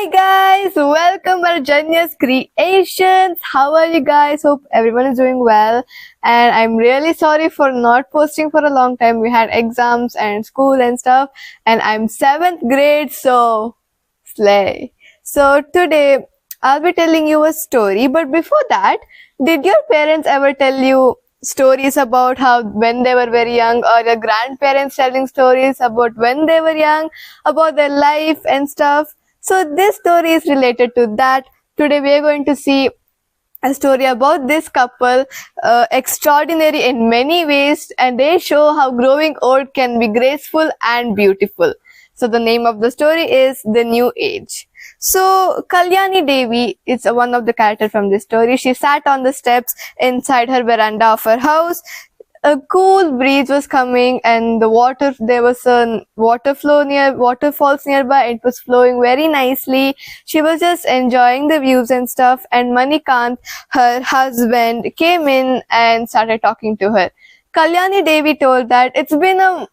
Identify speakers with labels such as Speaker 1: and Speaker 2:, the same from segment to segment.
Speaker 1: Hi guys, welcome to Janya's Creations. How are you guys? Hope everyone is doing well. And I'm really sorry for not posting for a long time. We had exams and school and stuff. And I'm 7th grade, so slay. So today I'll be telling you a story. But before that, did your parents ever tell you stories about how when they were very young, or your grandparents telling stories about when they were young, about their life and stuff? So this story is related to that. Today we are going to see a story about this couple, extraordinary in many ways, and they show how growing old can be graceful and beautiful. So the name of the story is The New Age. So Kalyani Devi is one of the characters from this story. She sat on the steps inside her veranda of her house. A cool breeze was coming, and there was a waterfalls nearby. It was flowing very nicely. She was just enjoying the views and stuff, and Manikant, her husband, came in and started talking to her. Kalyani Devi told that it's been a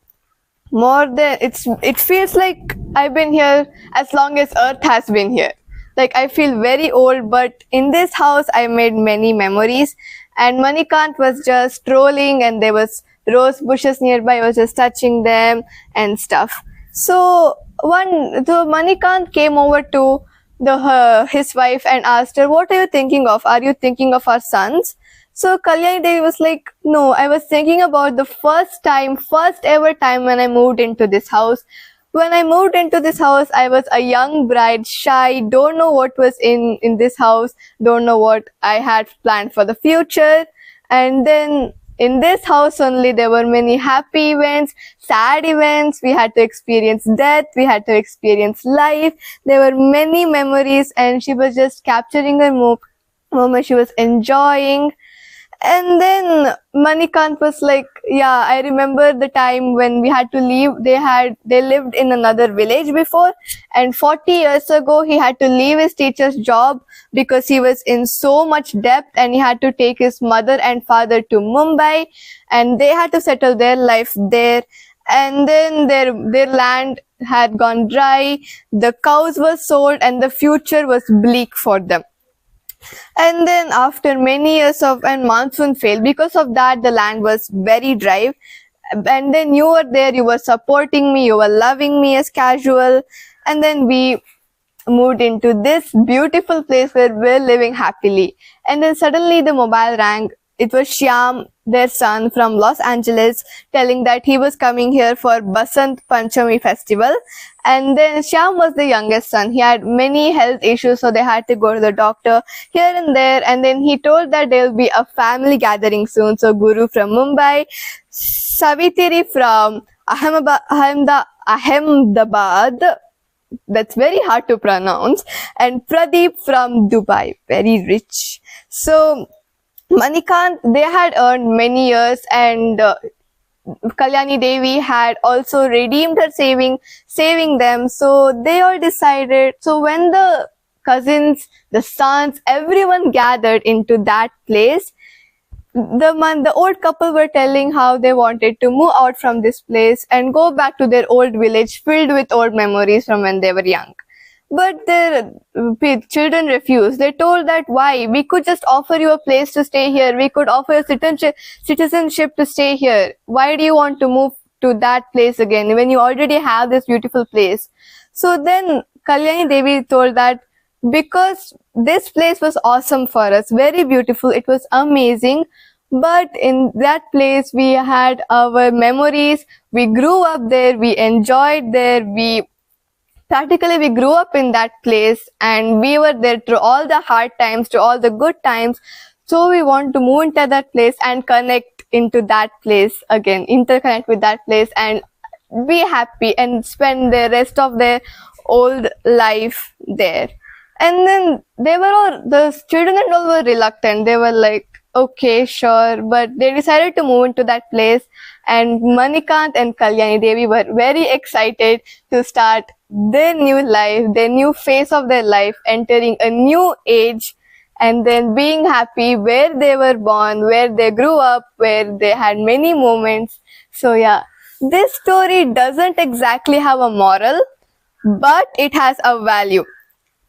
Speaker 1: more than it feels like I've been here as long as Earth has been here. Like, I feel very old, but in this house I made many memories. And Manikant was just strolling, and there was rose bushes nearby. I was just touching them and stuff. So the Manikant came over to his wife and asked her, "What are you thinking of? Are you thinking of our sons?" So Kalyani Devi was like, "No, I was thinking about the first ever time when I moved into this house. When I moved into this house, I was a young bride, shy, don't know what was in this house, don't know what I had planned for the future. And then in this house only, there were many happy events, sad events. We had to experience death, we had to experience life. There were many memories, and she was just capturing her moment. She was enjoying." And then Manikant was like, "Yeah, I remember the time when we had to leave. They lived in another village before, and 40 years ago he had to leave his teacher's job because he was in so much debt, and he had to take his mother and father to Mumbai, and they had to settle their life there. And then their land had gone dry, the cows were sold, and the future was bleak for them. And then after many years and monsoon failed. Because of that, the land was very dry. And then you were there, you were supporting me, you were loving me as casual. And then we moved into this beautiful place where we're living happily. And then suddenly the mobile rang. It was Shyam, their son from Los Angeles, telling that he was coming here for Basant Panchami festival. And then Shyam was the youngest son. He had many health issues, so they had to go to the doctor here and there. And then he told that there will be a family gathering soon. So Guru from Mumbai, Savitri from Ahmedabad, that's very hard to pronounce, and Pradeep from Dubai, very rich. So Manikant, they had earned many years, and Kalyani Devi had also redeemed her saving them. So they all decided. So when the cousins, the sons, everyone gathered into that place, the old couple were telling how they wanted to move out from this place and go back to their old village filled with old memories from when they were young. But their children refused. They told that, "Why? We could just offer you a place to stay here. We could offer you citizenship to stay here. Why do you want to move to that place again when you already have this beautiful place?" So then Kalyani Devi told that because this place was awesome for us, very beautiful, it was amazing. But in that place, we had our memories. We grew up there. We enjoyed there. Practically, we grew up in that place, and we were there through all the hard times, to all the good times. So we want to move into that place and connect into that place again, interconnect with that place, and be happy and spend the rest of their old life there. And then the children and all were reluctant. They were like, "Okay, sure," but they decided to move into that place. And Manikant and Kalyani Devi were very excited to start their new life, their new phase of their life, entering a new age, and then being happy where they were born, where they grew up, where they had many moments. So yeah, this story doesn't exactly have a moral, but it has a value.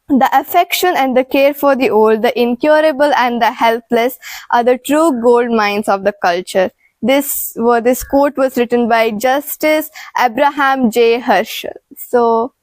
Speaker 1: The affection and the care for the old, the incurable and the helpless are the true gold mines of the culture. This quote was written by Justice Abraham J. Herschel. So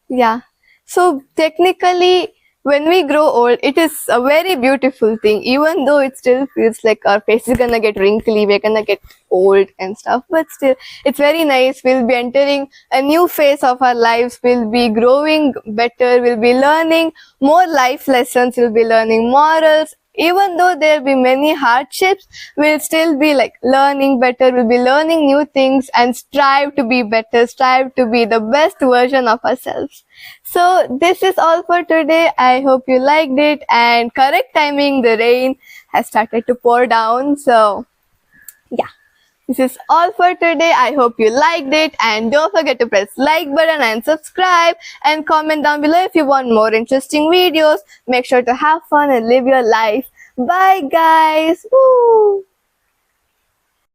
Speaker 1: yeah. So technically, when we grow old, it is a very beautiful thing, even though it still feels like our face is gonna get wrinkly, we're gonna get old and stuff, but still, it's very nice. We'll be entering a new phase of our lives, we'll be growing better, we'll be learning more life lessons, we'll be learning morals. Even though there'll be many hardships, we'll still be like learning better, we'll be learning new things and strive to be better, strive to be the best version of ourselves. So this is all for today. I hope you liked it, and correct timing, the rain has started to pour down. So yeah. This is all for today. I hope you liked it, and don't forget to press like button and subscribe, and comment down below if you want more interesting videos. Make sure to have fun and live your life. Bye guys. Woo!